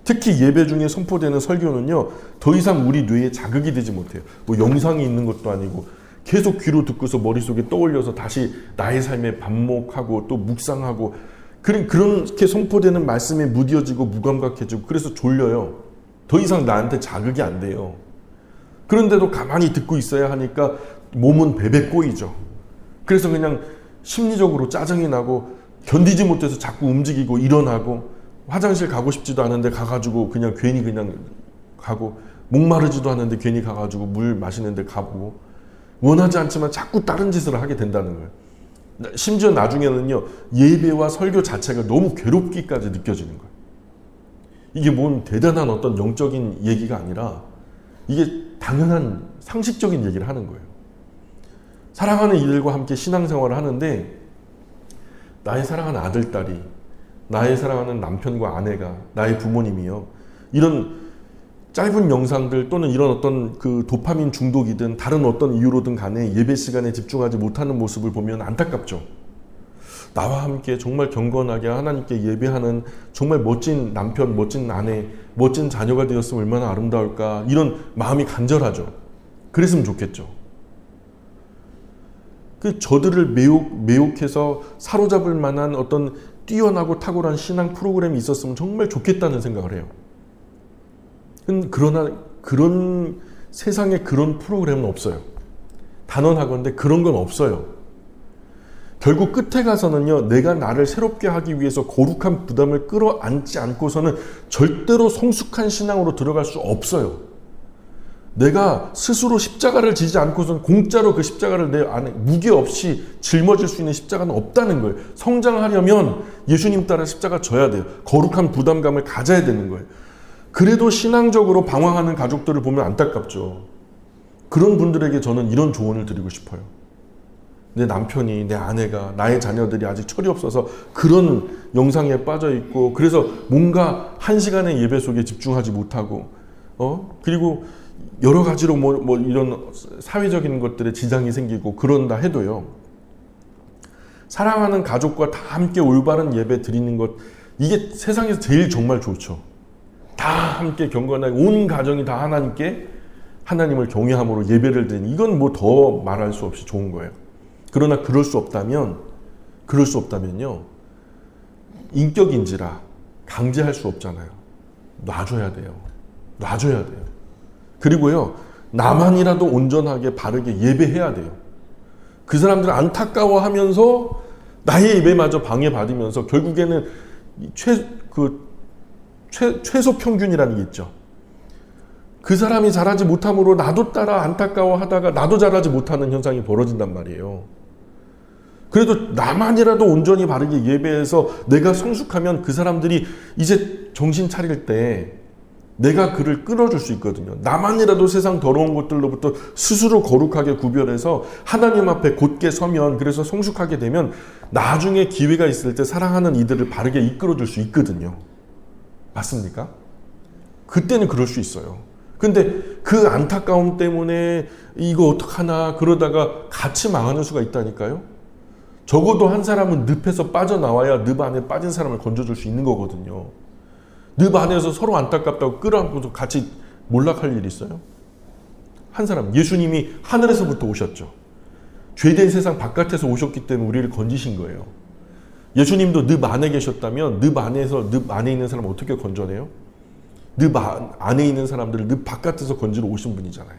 특히 예배 중에 선포되는 설교는요. 더 이상 우리 뇌에 자극이 되지 못해요. 뭐 영상이 있는 것도 아니고 계속 귀로 듣고서 머릿속에 떠올려서 다시 나의 삶에 반목하고 또 묵상하고 그렇게 선포되는 말씀에 무뎌지고 무감각해지고 그래서 졸려요. 더 이상 나한테 자극이 안 돼요. 그런데도 가만히 듣고 있어야 하니까 몸은 베베 꼬이죠. 그래서 그냥 심리적으로 짜증이 나고 견디지 못해서 자꾸 움직이고 일어나고 화장실 가고 싶지도 않은데 가가지고 그냥 괜히 그냥 가고 목마르지도 않은데 괜히 가가지고 물 마시는데 가보고 원하지 않지만 자꾸 다른 짓을 하게 된다는 거예요. 심지어 나중에는요 예배와 설교 자체가 너무 괴롭기까지 느껴지는 거예요. 이게 뭔 대단한 어떤 영적인 얘기가 아니라 이게 당연한 상식적인 얘기를 하는 거예요. 사랑하는 이들과 함께 신앙생활을 하는데 나의 사랑하는 아들, 딸이 나의 사랑하는 남편과 아내가 나의 부모님이요. 이런 짧은 영상들 또는 이런 어떤 그 도파민 중독이든 다른 어떤 이유로든 간에 예배 시간에 집중하지 못하는 모습을 보면 안타깝죠. 나와 함께 정말 경건하게 하나님께 예배하는 정말 멋진 남편, 멋진 아내, 멋진 자녀가 되었으면 얼마나 아름다울까 이런 마음이 간절하죠. 그랬으면 좋겠죠. 저들을 매혹해서 사로잡을 만한 어떤 뛰어나고 탁월한 신앙 프로그램이 있었으면 정말 좋겠다는 생각을 해요. 그러나 그런 세상에 그런 프로그램은 없어요. 단언하건대 그런 건 없어요. 결국 끝에 가서는요, 내가 나를 새롭게 하기 위해서 거룩한 부담을 끌어안지 않고서는 절대로 성숙한 신앙으로 들어갈 수 없어요. 내가 스스로 십자가를 지지 않고서는 공짜로 그 십자가를 내 안에 무게 없이 짊어질 수 있는 십자가는 없다는 거예요. 성장하려면 예수님 따라 십자가 져야 돼요. 거룩한 부담감을 가져야 되는 거예요. 그래도 신앙적으로 방황하는 가족들을 보면 안타깝죠. 그런 분들에게 저는 이런 조언을 드리고 싶어요. 내 남편이, 내 아내가, 나의 자녀들이 아직 철이 없어서 그런 영상에 빠져 있고 그래서 뭔가 한 시간의 예배 속에 집중하지 못하고 그리고 여러 가지로 뭐 이런 사회적인 것들에 지장이 생기고 그런다 해도요. 사랑하는 가족과 다 함께 올바른 예배 드리는 것 이게 세상에서 제일 정말 좋죠. 다 함께 경건하게 온 가정이 다 하나님께 하나님을 경외함으로 예배를 드리는 이건 뭐 더 말할 수 없이 좋은 거예요. 그러나 그럴 수 없다면 그럴 수 없다면요, 인격인지라 강제할 수 없잖아요. 놔줘야 돼요. 놔줘야 돼요. 그리고요, 나만이라도 온전하게 바르게 예배해야 돼요. 그 사람들은 안타까워하면서 나의 예배마저 방해받으면서 결국에는 최소 평균이라는 게 있죠. 그 사람이 잘하지 못함으로 나도 따라 안타까워하다가 나도 잘하지 못하는 현상이 벌어진단 말이에요. 그래도 나만이라도 온전히 바르게 예배해서 내가 성숙하면 그 사람들이 이제 정신 차릴 때 내가 그를 끌어줄 수 있거든요. 나만이라도 세상 더러운 것들로부터 스스로 거룩하게 구별해서 하나님 앞에 곧게 서면, 그래서 성숙하게 되면 나중에 기회가 있을 때 사랑하는 이들을 바르게 이끌어줄 수 있거든요. 맞습니까? 그때는 그럴 수 있어요. 근데 그 안타까움 때문에 이거 어떡하나 그러다가 같이 망하는 수가 있다니까요. 적어도 한 사람은 늪에서 빠져나와야 늪 안에 빠진 사람을 건져줄 수 있는 거거든요. 늪 안에서 서로 안타깝다고 끌어안고도 같이 몰락할 일이 있어요? 한 사람, 예수님이 하늘에서부터 오셨죠. 죄된 세상 바깥에서 오셨기 때문에 우리를 건지신 거예요. 예수님도 늪 안에 계셨다면 늪 안에 있는 사람을 어떻게 건져내요? 늪 안에 있는 사람들을 늪 바깥에서 건지러 오신 분이잖아요.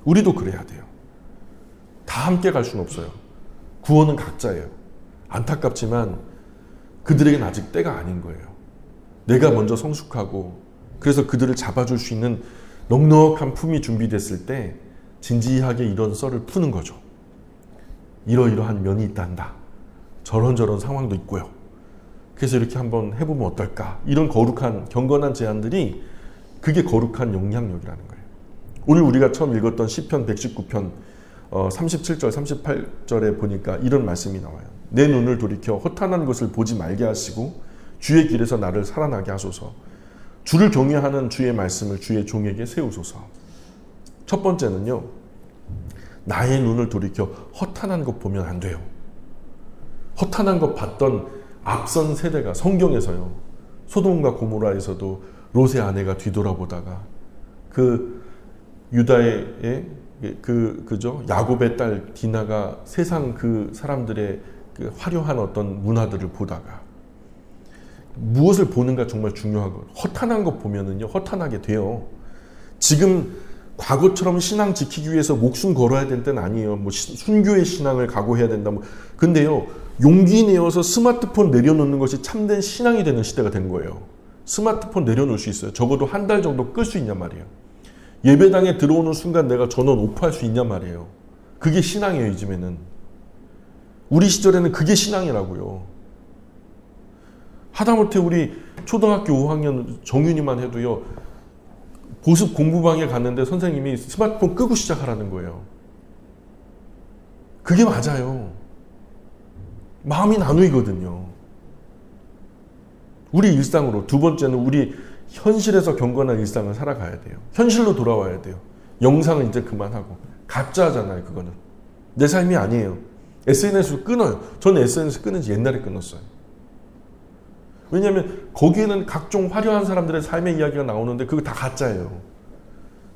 우리도 그래야 돼요. 다 함께 갈 수는 없어요. 구원은 각자예요. 안타깝지만 그들에겐 아직 때가 아닌 거예요. 내가 먼저 성숙하고 그래서 그들을 잡아줄 수 있는 넉넉한 품이 준비됐을 때 진지하게 이런 썰을 푸는 거죠. 이러이러한 면이 있단다. 저런 상황도 있고요. 그래서 이렇게 한번 해보면 어떨까. 이런 거룩한 경건한 제안들이 그게 거룩한 영향력이라는 거예요. 오늘 우리가 처음 읽었던 시편 119편 37절 38절에 보니까 이런 말씀이 나와요. 내 눈을 돌이켜 허탄한 것을 보지 말게 하시고 주의 길에서 나를 살아나게 하소서. 주를 경외하는 주의 말씀을 주의 종에게 세우소서. 첫 번째는요, 나의 눈을 돌이켜 허탄한 것 보면 안 돼요. 허탄한 것 봤던 앞선 세대가 성경에서요, 소돔과 고모라에서도 롯의 아내가 뒤돌아보다가 그 유다의 그죠? 야곱의 딸 디나가 세상 그 사람들의 그 화려한 어떤 문화들을 보다가 무엇을 보는가 정말 중요하고, 허탄한 것 보면은요, 허탄하게 돼요. 지금 과거처럼 신앙 지키기 위해서 목숨 걸어야 될 때는 아니에요. 뭐 순교의 신앙을 각오해야 된다. 뭐 근데요, 용기 내어서 스마트폰 내려놓는 것이 참된 신앙이 되는 시대가 된 거예요. 스마트폰 내려놓을 수 있어요. 적어도 한 달 정도 끌 수 있냔 말이에요. 예배당에 들어오는 순간 내가 전원 오프할 수 있냔 말이에요. 그게 신앙이에요. 요즘에는. 우리 시절에는 그게 신앙이라고요. 하다못해 우리 초등학교 5학년 정윤이만 해도요, 보습 공부방에 갔는데 선생님이 스마트폰 끄고 시작하라는 거예요. 그게 맞아요. 마음이 나누이거든요. 우리 일상으로. 두 번째는 우리 현실에서 경건한 일상을 살아가야 돼요. 현실로 돌아와야 돼요. 영상은 이제 그만하고. 가짜잖아요, 그거는. 내 삶이 아니에요. SNS를 끊어요. 저는 SNS 끊은 지 옛날에 끊었어요. 왜냐하면 거기에는 각종 화려한 사람들의 삶의 이야기가 나오는데 그거 다 가짜예요.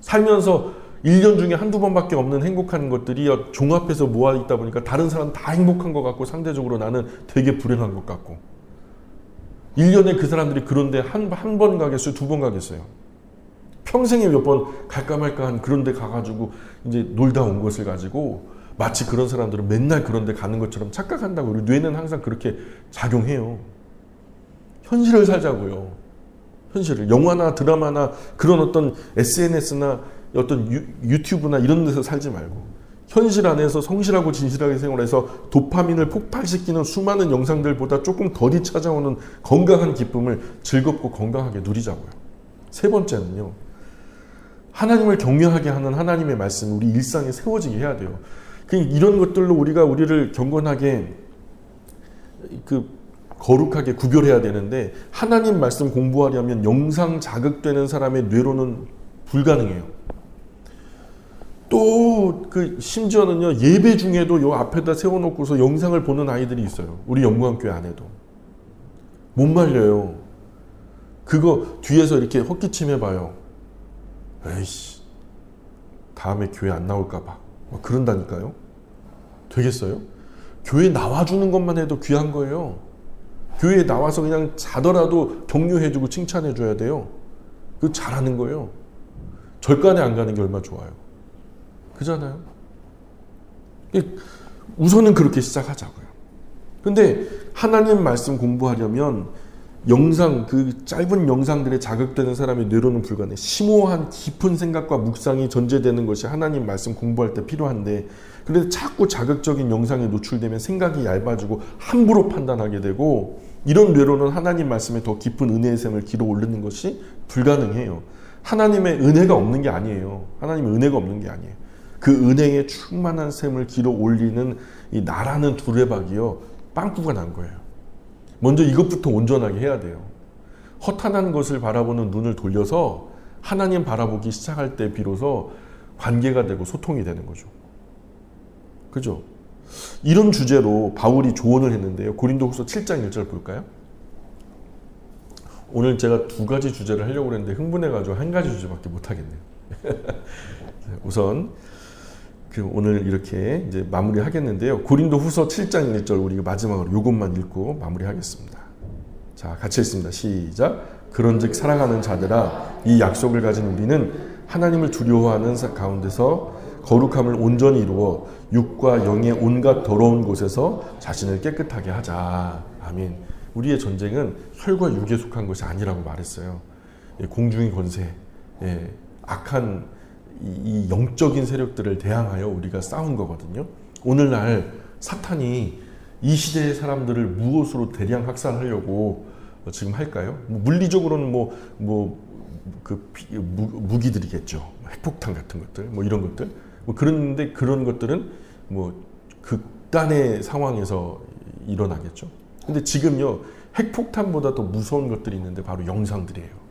살면서 1년 중에 한두 번밖에 없는 행복한 것들이 종합해서 모아있다 보니까 다른 사람 다 행복한 것 같고 상대적으로 나는 되게 불행한 것 같고, 1년에 그 사람들이 그런데 한 번 가겠어요? 두 번 가겠어요? 평생에 몇 번 갈까 말까 한 그런 데 가가지고 이제 놀다 온 것을 가지고 마치 그런 사람들은 맨날 그런 데 가는 것처럼 착각한다고. 우리 뇌는 항상 그렇게 작용해요. 현실을 살자고요. 현실을. 영화나 드라마나 그런 어떤 SNS나 어떤 유튜브나 이런 데서 살지 말고 현실 안에서 성실하고 진실하게 생활해서 도파민을 폭발시키는 수많은 영상들보다 조금 덜이 찾아오는 건강한 기쁨을 즐겁고 건강하게 누리자고요. 세 번째는요, 하나님을 경외하게 하는 하나님의 말씀, 우리 일상에 세워지게 해야 돼요. 이런 것들로 우리를 경건하게 거룩하게 구별해야 되는데, 하나님 말씀 공부하려면 영상 자극되는 사람의 뇌로는 불가능해요. 또 심지어는요, 예배 중에도 요 앞에다 세워놓고서 영상을 보는 아이들이 있어요. 우리 영광교회 안에도. 못 말려요. 그거 뒤에서 이렇게 헛기침 해봐요. 에이씨, 다음에 교회 안 나올까봐. 그런다니까요. 되겠어요? 교회 나와주는 것만 해도 귀한 거예요. 교회에 나와서 그냥 자더라도 격려해주고 칭찬해줘야 돼요. 그거 잘하는 거예요. 절간에 안 가는 게 얼마나 좋아요. 그잖아요. 우선은 그렇게 시작하자고요. 근데 하나님 말씀 공부하려면 영상, 그 짧은 영상들에 자극되는 사람의 뇌로는 불가능해. 심오한 깊은 생각과 묵상이 전제되는 것이 하나님 말씀 공부할 때 필요한데, 그런데 자꾸 자극적인 영상에 노출되면 생각이 얇아지고 함부로 판단하게 되고, 이런 뇌로는 하나님 말씀에 더 깊은 은혜의 샘을 길어 올리는 것이 불가능해요. 하나님의 은혜가 없는 게 아니에요. 하나님의 은혜가 없는 게 아니에요. 그 은혜의 충만한 샘을 길어 올리는 이 나라는 두레박이요, 빵꾸가 난 거예요. 먼저 이것부터 온전하게 해야 돼요. 허탄한 것을 바라보는 눈을 돌려서 하나님 바라보기 시작할 때 비로소 관계가 되고 소통이 되는 거죠. 그죠? 이런 주제로 바울이 조언을 했는데요. 고린도후서 7장 1절 볼까요? 오늘 제가 두 가지 주제를 하려고 했는데 흥분해가지고 한 가지 주제밖에 못하겠네요. 우선 오늘 이렇게 이제 마무리하겠는데요. 고린도후서 7장 1절 우리가 마지막으로 이것만 읽고 마무리하겠습니다. 자, 같이 읽습니다. 시작. 그런즉 사랑하는 자들아, 이 약속을 가진 우리는 하나님을 두려워하는 가운데서 거룩함을 온전히 이루어 육과 영의 온갖 더러운 곳에서 자신을 깨끗하게 하자. 아멘. 우리의 전쟁은 혈과 육에 속한 것이 아니라고 말했어요. 공중의 권세, 악한 이 영적인 세력들을 대항하여 우리가 싸운 거거든요. 오늘날 사탄이 이 시대의 사람들을 무엇으로 대량 학살하려고 지금 할까요? 물리적으로는 무기들이겠죠. 핵폭탄 같은 것들, 이런 것들. 그런데 그런 것들은 극단의 상황에서 일어나겠죠. 근데 지금요, 핵폭탄보다 더 무서운 것들이 있는데 바로 영상들이에요.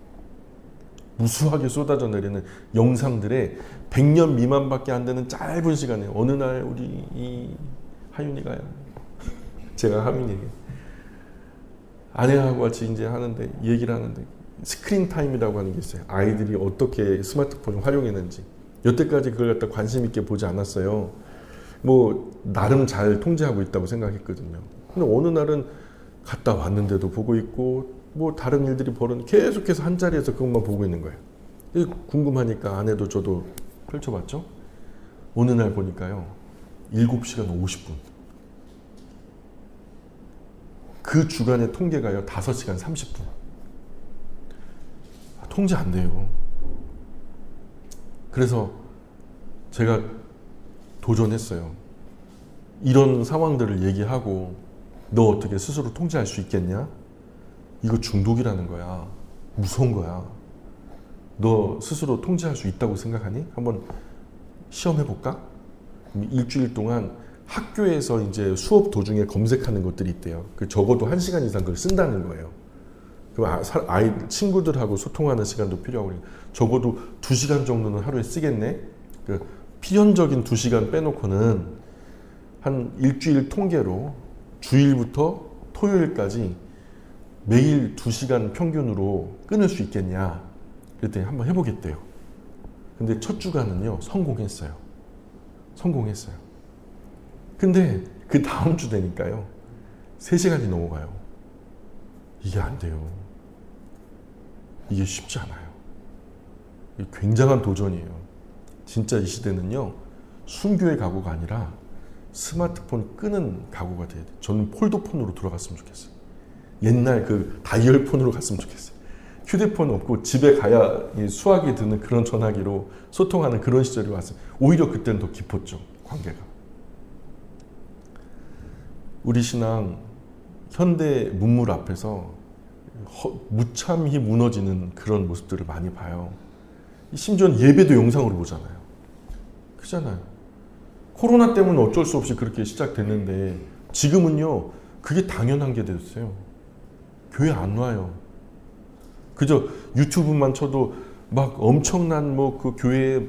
무수하게 쏟아져 내리는 영상들에 100년 미만밖에 안 되는 짧은 시간에 어느 날 우리 이 하윤이가요. 제가 하윤이에게 아내하고 같이 이제 하는데 얘기를 하는데 스크린 타임이라고 하는 게 있어요. 아이들이 어떻게 스마트폰을 활용했는지. 여태까지 그걸 갖다 관심 있게 보지 않았어요. 나름 잘 통제하고 있다고 생각했거든요. 근데 어느 날은 갔다 왔는데도 보고 있고 다른 일들이 계속해서 한 자리에서 그것만 보고 있는 거예요. 궁금하니까 아내도 저도 펼쳐봤죠. 어느 날 보니까요, 7시간 50분. 그 주간의 통계가요, 5시간 30분. 통제 안 돼요. 그래서 제가 도전했어요. 이런 상황들을 얘기하고 너 어떻게 스스로 통제할 수 있겠냐? 이거 중독이라는 거야. 무서운 거야. 너 스스로 통제할 수 있다고 생각하니? 한번 시험해볼까? 일주일 동안 학교에서 이제 수업 도중에 검색하는 것들이 있대요. 적어도 1시간 이상 그걸 쓴다는 거예요. 그럼 친구들하고 소통하는 시간도 필요하고, 적어도 2시간 정도는 하루에 쓰겠네? 필연적인 2시간 빼놓고는 한 일주일 통계로 주일부터 토요일까지 매일 2시간 평균으로 끊을 수 있겠냐? 그랬더니 한번 해보겠대요. 근데 첫 주간은요, 성공했어요. 근데 그 다음 주 되니까요, 3시간이 넘어가요. 이게 안 돼요. 이게 쉽지 않아요. 이게 굉장한 도전이에요. 진짜 이 시대는요, 순교의 각오가 아니라 스마트폰 끄는 각오가 돼야 돼요. 저는 폴더폰으로 돌아갔으면 좋겠어요. 옛날 그 다이얼폰으로 갔으면 좋겠어요. 휴대폰 없고 집에 가야 수학이 드는 그런 전화기로 소통하는 그런 시절이 왔어요. 오히려 그때는 더 깊었죠, 관계가. 우리 신앙 현대 문물 앞에서 무참히 무너지는 그런 모습들을 많이 봐요. 심지어는 예배도 영상으로 보잖아요. 그잖아요. 코로나 때문에 어쩔 수 없이 그렇게 시작됐는데 지금은요, 그게 당연한 게 됐어요. 교회 안 와요. 그저 유튜브만 쳐도 막 엄청난 그 교회에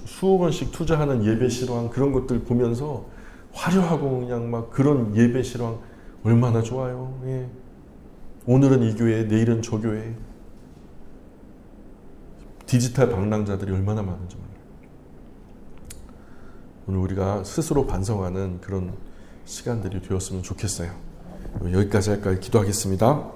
수억 원씩 투자하는 예배 실황 그런 것들 보면서 화려하고 그냥 막 그런 예배 실황 얼마나 좋아요. 예. 오늘은 이 교회, 내일은 저 교회. 디지털 방랑자들이 얼마나 많은지 몰라요. 오늘 우리가 스스로 반성하는 그런 시간들이 되었으면 좋겠어요. 여기까지 할까요? 기도하겠습니다.